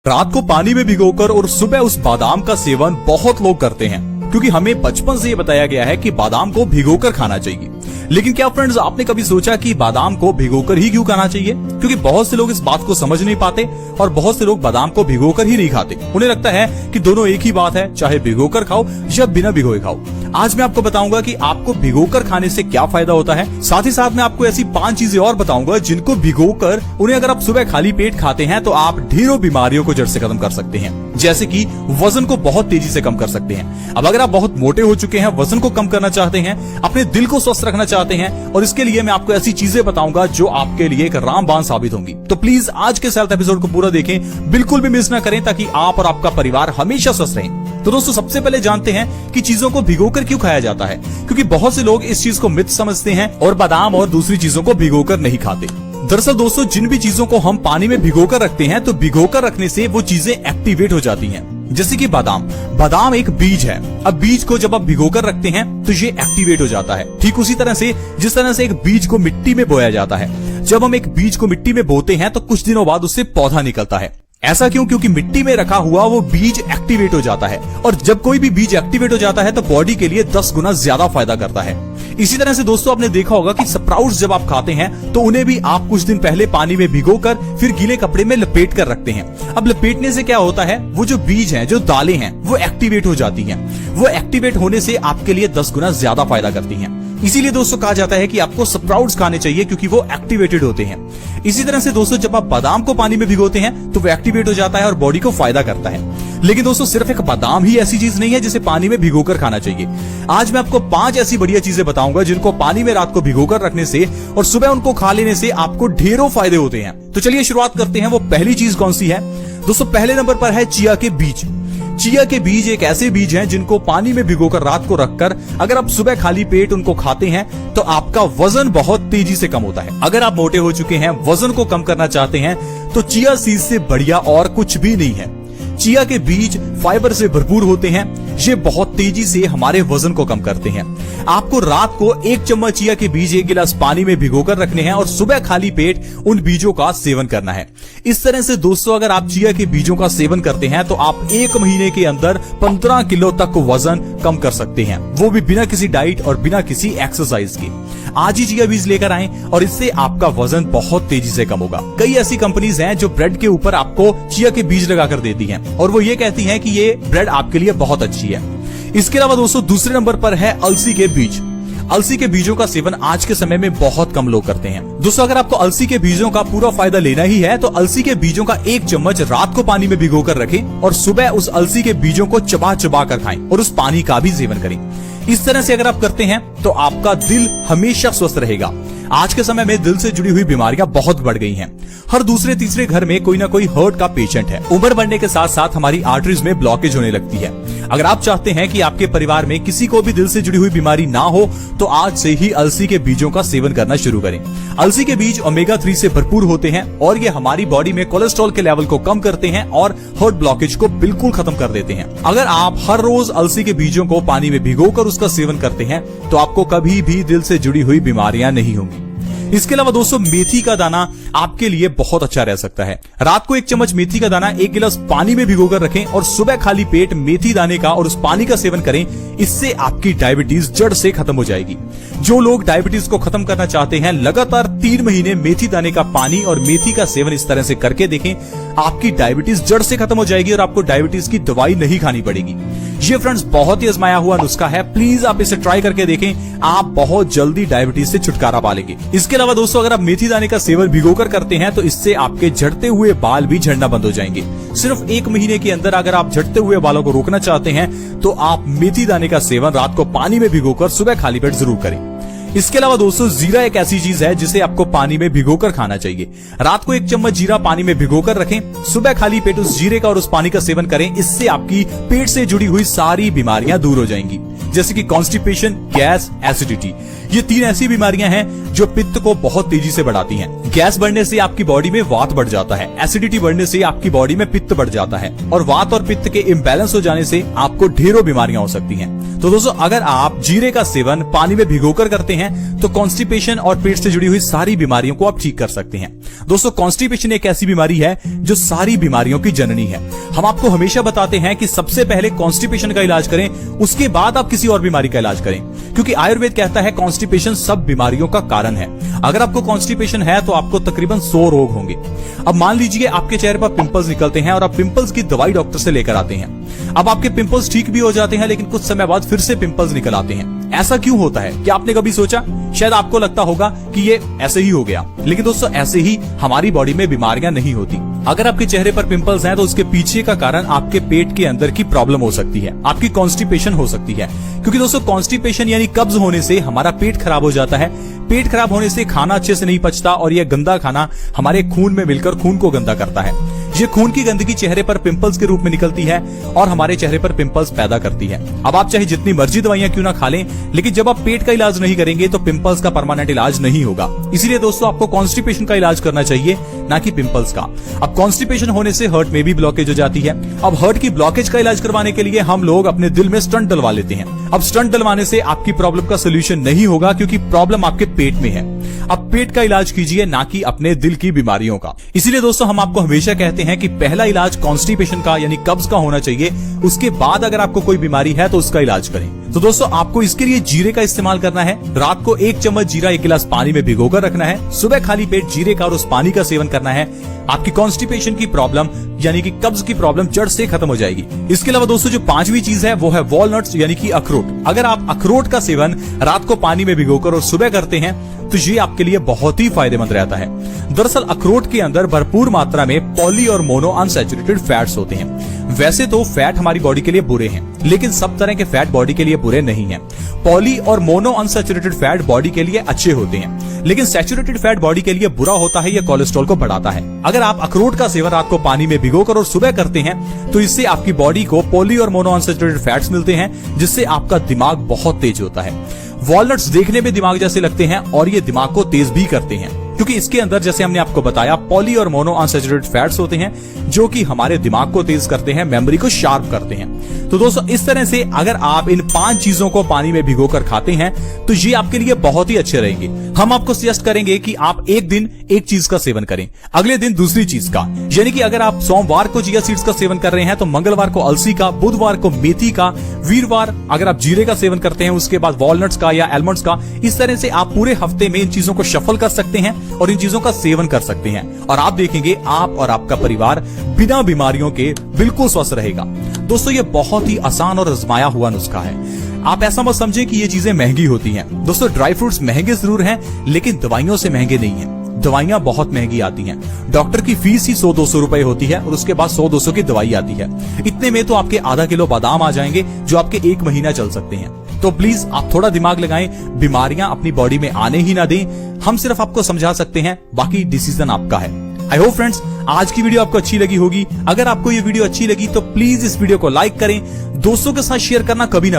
रात को पानी में भिगोकर और सुबह उस बादाम का सेवन बहुत लोग करते हैं, क्योंकि हमें बचपन से ये बताया गया है कि बादाम को भिगोकर खाना चाहिए। लेकिन क्या फ्रेंड्स, आपने कभी सोचा कि बादाम को भिगोकर ही क्यों खाना चाहिए? क्योंकि बहुत से लोग इस बात को समझ नहीं पाते और बहुत से लोग बादाम को भिगोकर ही नहीं खाते। उन्हें लगता है कि दोनों एक ही बात है, चाहे भिगोकर खाओ या बिना भिगोए खाओ। आज मैं आपको बताऊंगा कि आपको भिगोकर खाने से क्या फायदा होता है। साथ ही साथ मैं आपको ऐसी 5 चीजें और बताऊंगा जिनको भिगोकर उन्हें अगर आप सुबह खाली पेट खाते हैं तो आप ढेरों बीमारियों को जड़ से खत्म कर सकते हैं। जैसे कि वजन को बहुत तेजी से कम कर सकते हैं। अब अगर आप बहुत मोटे हो चुके हैं, वजन को कम करना चाहते हैं, अपने दिल को स्वस्थ रखना चाहते हैं, और इसके लिए मैं आपको ऐसी चीजें बताऊंगा जो आपके लिए एक रामबाण साबित होंगी। तो प्लीज आज के हेल्थ एपिसोड को पूरा देखें, बिल्कुल भी मिस ना करें, ताकि आप और आपका परिवार हमेशा स्वस्थ रहें। तो दोस्तों, सबसे पहले जानते हैं कि चीजों को भिगोकर क्यों खाया जाता है। क्योंकि बहुत से लोग इस चीज को मिथ समझते हैं और बादाम और दूसरी चीजों को भिगोकर नहीं खाते। दरअसल दोस्तों, जिन भी चीजों को हम पानी में भिगोकर रखते हैं तो भिगोकर रखने से वो चीजें एक्टिवेट हो जाती हैं। जैसे कि बादाम एक बीज है। अब बीज को जब आप भिगोकर रखते हैं तो ये एक्टिवेट हो जाता है। ठीक उसी तरह से जिस तरह से एक बीज को मिट्टी में बोया जाता है। जब हम एक बीज को मिट्टी में बोते हैं तो कुछ दिनों बाद उससे पौधा निकलता है। ऐसा क्यों? क्योंकि मिट्टी में रखा हुआ वो बीज एक्टिवेट हो जाता है, और जब कोई भी बीज एक्टिवेट हो जाता है तो बॉडी के लिए 10 गुना ज्यादा फायदा करता है। इसी तरह से दोस्तों, आपने देखा होगा कि स्प्राउट्स जब आप खाते हैं तो उन्हें भी आप कुछ दिन पहले पानी में भिगोकर फिर गीले कपड़े में लपेट कर रखते हैं। अब लपेटने से क्या होता है, वो जो बीज हैं, जो दालें हैं, वो एक्टिवेट हो जाती हैं। वो एक्टिवेट होने से आपके लिए 10 गुना ज्यादा फायदा करती हैं। इसीलिए दोस्तों कहा जाता है कि आपको स्प्राउट्स खाने चाहिए, क्योंकि वो एक्टिवेटेड होते हैं। इसी तरह से दोस्तों, जब आप बादाम को पानी में भिगोते हैं तो वो एक्टिवेट हो जाता है और बॉडी को फायदा करता है। लेकिन दोस्तों, सिर्फ एक बादाम ही ऐसी चीज नहीं है जिसे पानी में भिगोकर खाना चाहिए। आज मैं आपको 5 ऐसी बढ़िया चीजें बताऊंगा जिनको पानी में रात को भिगोकर रखने से और सुबह उनको खा लेने से आपको ढेरों फायदे होते हैं। तो चलिए शुरुआत करते हैं। वो पहली चीज कौन सी है दोस्तों? पहले नंबर पर है चिया के बीज। चिया के बीज एक ऐसे बीज हैं जिनको पानी में भिगोकर रात को रखकर अगर आप सुबह खाली पेट उनको खाते हैं तो आपका वजन बहुत तेजी से कम होता है। अगर आप मोटे हो चुके हैं, वजन को कम करना चाहते हैं, तो चिया सीड से बढ़िया और कुछ भी नहीं है। चिया के बीज फाइबर से भरपूर होते हैं। ये बहुत तेजी से हमारे वजन को कम करते हैं। आपको रात को 1 चम्मच चिया के बीज 1 गिलास पानी में भिगोकर रखने हैं और सुबह खाली पेट उन बीजों का सेवन करना है। इस तरह से दोस्तों, अगर आप चिया के बीजों का सेवन करते हैं तो आप 1 महीने के अंदर 15 किलो तक वजन कम कर सकते हैं, वो भी बिना किसी डाइट और बिना किसी एक्सरसाइज के। आज ही चिया बीज लेकर आएं और इससे आपका वजन बहुत तेजी से कम होगा। कई ऐसी कंपनीज हैं जो ब्रेड के ऊपर आपको चिया के बीज लगाकर देती हैं और वो ये कहती हैं कि ये ब्रेड आपके लिए बहुत अच्छी है। इसके अलावा दोस्तों, दूसरे नंबर पर है अलसी के बीज। अलसी के बीजों का सेवन आज के समय में बहुत कम लोग करते हैं। दोस्तों, अगर आपको अलसी के बीजों का पूरा फायदा लेना ही है तो अलसी के बीजों का 1 चम्मच रात को पानी में भिगोकर रखें और सुबह उस अलसी के बीजों को चबा चबा कर खाएं और उस पानी का भी सेवन करें। इस तरह से अगर आप करते हैं तो आपका दिल हमेशा स्वस्थ रहेगा। आज के समय में दिल से जुड़ी हुई बीमारियां बहुत बढ़ गई हैं। हर दूसरे तीसरे घर में कोई ना कोई हार्ट का पेशेंट है। उम्र बढ़ने के साथ साथ हमारी आर्टरीज में ब्लॉकेज होने लगती है। अगर आप चाहते हैं कि आपके परिवार में किसी को भी दिल से जुड़ी हुई बीमारी ना हो तो आज से ही अलसी के बीजों का सेवन करना शुरू करें। अलसी के बीज ओमेगा 3 से भरपूर होते हैं और ये हमारी बॉडी में कोलेस्ट्रॉल के लेवल को कम करते हैं और हार्ट ब्लॉकेज को बिल्कुल खत्म कर देते हैं। अगर आप हर रोज अलसी के बीजों को पानी में भिगोकर उसका सेवन करते हैं तो आपको कभी भी दिल से जुड़ी हुई बीमारियां नहीं होंगी। इसके अलावा दोस्तों, मेथी का दाना आपके लिए बहुत अच्छा रह सकता है। रात को 1 चम्मच मेथी का दाना 1 गिलास पानी में भिगोकर रखें और सुबह खाली पेट मेथी दाने का और उस पानी का सेवन करें। इससे आपकी डायबिटीज जड़ से खत्म हो जाएगी। जो लोग डायबिटीज को खत्म करना चाहते हैं, लगातार 3 महीने मेथी दाने का पानी और मेथी का सेवन इस तरह से करके देखें, आपकी डायबिटीज जड़ से खत्म हो जाएगी और आपको डायबिटीज की दवाई नहीं खानी पड़ेगी। ये फ्रेंड्स बहुत ही आजमाया हुआ नुस्खा है। प्लीज आप इसे ट्राई करके देखें, आप बहुत जल्दी डायबिटीज से छुटकारा पा लेंगे। इसके अलावा दोस्तों, अगर आप मेथी दाने का सेवन भिगोकर करते हैं तो इससे आपके झड़ते हुए बाल भी झड़ना बंद हो जाएंगे। सिर्फ 1 महीने के अंदर अगर आप झड़ते हुए बालों को रोकना चाहते हैं तो आप मेथी दाने का सेवन रात को पानी में भिगोकर सुबह खाली पेट जरूर करें। इसके अलावा दोस्तों, जीरा एक ऐसी चीज है जिसे आपको पानी में भिगोकर खाना चाहिए। रात को 1 चम्मच जीरा पानी में भिगोकर रखें, सुबह खाली पेट उस जीरे का और उस पानी का सेवन करें। इससे आपकी पेट से जुड़ी हुई सारी बीमारियां दूर हो जाएंगी, जैसे कि कॉन्स्टिपेशन, गैस, एसिडिटी। ये 3 ऐसी बीमारियां हैं जो पित्त को बहुत तेजी से बढ़ाती हैं। गैस बढ़ने से आपकी बॉडी में वात बढ़ जाता है, एसिडिटी बढ़ने से आपकी बॉडी में पित्त बढ़ जाता है और वात और पित्त के इम्बैलेंस हो जाने से आपको ढेरों बीमारियां हो सकती हैं। तो दोस्तों, अगर आप जीरे का सेवन पानी में भिगोकर करते हैं तो कॉन्स्टिपेशन और पेट से जुड़ी हुई सारी बीमारियों को आप ठीक कर सकते हैं। दोस्तों, कॉन्स्टिपेशन एक ऐसी बीमारी है जो सारी बीमारियों की जननी है। हम आपको हमेशा बताते हैं कि सबसे पहले कॉन्स्टिपेशन का इलाज करें, उसके बाद आप किसी और बीमारी का इलाज करें, क्योंकि आयुर्वेद कहता है कॉन्स्टिपेशन सब बीमारियों का कारण है। अगर आपको कॉन्स्टिपेशन है तो आपको तकरीबन 100 रोग होंगे। अब मान लीजिए आपके चेहरे पर पिंपल्स निकलते हैं और आप पिंपल्स की दवाई डॉक्टर से लेकर आते हैं। अब आपके पिंपल्स ठीक भी हो जाते हैं, लेकिन कुछ समय बाद फिर से पिंपल्स निकल आते हैं। ऐसा क्यों होता है? क्या आपने कभी सोचा? शायद आपको लगता होगा कि ये ऐसे ही हो गया, लेकिन दोस्तों ऐसे ही हमारी बॉडी में बीमारियां नहीं होती। अगर आपके चेहरे पर पिंपल्स हैं तो उसके पीछे का कारण आपके पेट के अंदर की प्रॉब्लम हो सकती है, आपकी कॉन्स्टिपेशन हो सकती है। क्योंकि दोस्तों, कॉन्स्टिपेशन यानी कब्ज होने से हमारा पेट खराब हो जाता है। पेट खराब होने से खाना अच्छे से नहीं पचता और यह गंदा खाना हमारे खून में मिलकर खून को गंदा करता है। ये खून की गंदगी चेहरे पर पिंपल्स के रूप में निकलती है और हमारे चेहरे पर पिंपल्स पैदा करती है। अब आप चाहे जितनी मर्जी दवाइयां क्यों ना खा लें, लेकिन जब आप पेट का इलाज नहीं करेंगे तो पिंपल्स का परमानेंट इलाज नहीं होगा। इसीलिए दोस्तों, आपको कॉन्स्टिपेशन का इलाज करना चाहिए, ना कि पिंपल्स का। अब कॉन्स्टिपेशन होने से हार्ट में भी ब्लॉकेज हो जाती है। अब हार्ट की ब्लॉकेज का इलाज करवाने के लिए हम लोग अपने दिल में स्टंट डलवा लेते हैं। अब स्टंट डलवाने से आपकी प्रॉब्लम का सोल्यूशन नहीं होगा, क्योंकि प्रॉब्लम आपके पेट में है। अब पेट का इलाज कीजिए, ना कि अपने दिल की बीमारियों का। इसीलिए दोस्तों, हम आपको हमेशा कहते हैं कि पहला इलाज कॉन्स्टिपेशन का यानी कब्ज का होना चाहिए। उसके बाद अगर आपको कोई बीमारी है तो उसका इलाज करें। तो दोस्तों, आपको इसके लिए जीरे का इस्तेमाल करना है। रात को 1 चम्मच जीरा 1 गिलास पानी में भिगोकर रखना है। सुबह खाली पेट जीरे का और उस पानी का सेवन करना है। आपकी कॉन्स्टिपेशन की प्रॉब्लम यानी कि कब्ज की प्रॉब्लम जड़ से खत्म हो जाएगी। इसके अलावा दोस्तों, जो 5वीं चीज है वो है वॉलनट्स यानी कि अखरोट। अगर आप अखरोट का सेवन रात को पानी में भिगोकर और सुबह करते हैं तो ये आपके लिए बहुत ही फायदेमंद रहता है। दरअसल अखरोट के अंदर भरपूर मात्रा में पॉली और मोनो अनसैचुरेटेड फैट्स होते हैं। वैसे तो फैट हमारी बॉडी के लिए बुरे हैं, लेकिन सब तरह के फैट बॉडी के लिए बुरे नहीं हैं। पॉली और मोनो अनसैचुरेटेड फैट बॉडी के लिए अच्छे होते हैं, लेकिन सैचुरेटेड फैट बॉडी के लिए बुरा होता है, यह कोलेस्ट्रॉल को बढ़ाता है। अगर आप अखरोट का सेवन रात को पानी में भिगोकर और सुबह करते हैं तो इससे आपकी बॉडी को पॉली और मोनो अनसैचुरेटेड फैट्स मिलते हैं, जिससे आपका दिमाग बहुत तेज होता है। वॉलनट्स देखने में दिमाग जैसे लगते हैं और ये दिमाग को तेज भी करते हैं, क्योंकि इसके अंदर, जैसे हमने आपको बताया, पॉली और मोनो अनसैचुरेटेड फैट्स होते हैं जो कि हमारे दिमाग को तेज करते हैं, मेमोरी को शार्प करते हैं। तो दोस्तों, इस तरह से अगर आप इन 5 चीजों को पानी में भिगोकर खाते हैं तो ये आपके लिए बहुत ही अच्छे रहेंगे। हम आपको सजेस्ट करेंगे कि आप एक दिन एक चीज का सेवन करें, अगले दिन दूसरी चीज का। यानी कि अगर आप सोमवार को चिया सीड्स का सेवन कर रहे हैं तो मंगलवार को अलसी का, बुधवार को मेथी का, वीरवार अगर आप जीरे का सेवन करते हैं, उसके बाद वॉलनट्स का या एलमंड्स का। इस तरह से आप पूरे हफ्ते में इन चीजों को शफल कर सकते हैं और इन चीजों का सेवन कर सकते हैं, और आप देखेंगे आप और आपका परिवार बिना बीमारियों के बिल्कुल स्वस्थ रहेगा। दोस्तों, ये बहुत ही आसान और आजमाया हुआ नुस्खा है। आप ऐसा मत समझे कि ये चीजें महंगी होती हैं। दोस्तों, ड्राई फ्रूट्स महंगे जरूर हैं, लेकिन दवाइयों से महंगे नहीं हैं। दवाइयां बहुत महंगी आती हैं। डॉक्टर की फीस ही 100-200 रुपए होती है और उसके बाद 100-200 की दवाई आती है। इतने में तो आपके आधा किलो बादाम आ जाएंगे जो आपके 1 महीना चल सकते हैं। तो प्लीज आप थोड़ा दिमाग लगाएं, बीमारियां अपनी बॉडी में आने ही ना दें। हम सिर्फ आपको समझा सकते हैं, बाकी डिसीजन आपका है। आई होप फ्रेंड्स, आज की वीडियो आपको अच्छी लगी होगी। अगर आपको ये वीडियो अच्छी लगी तो प्लीज इस वीडियो को लाइक करें, दोस्तों के साथ शेयर करना कभी ना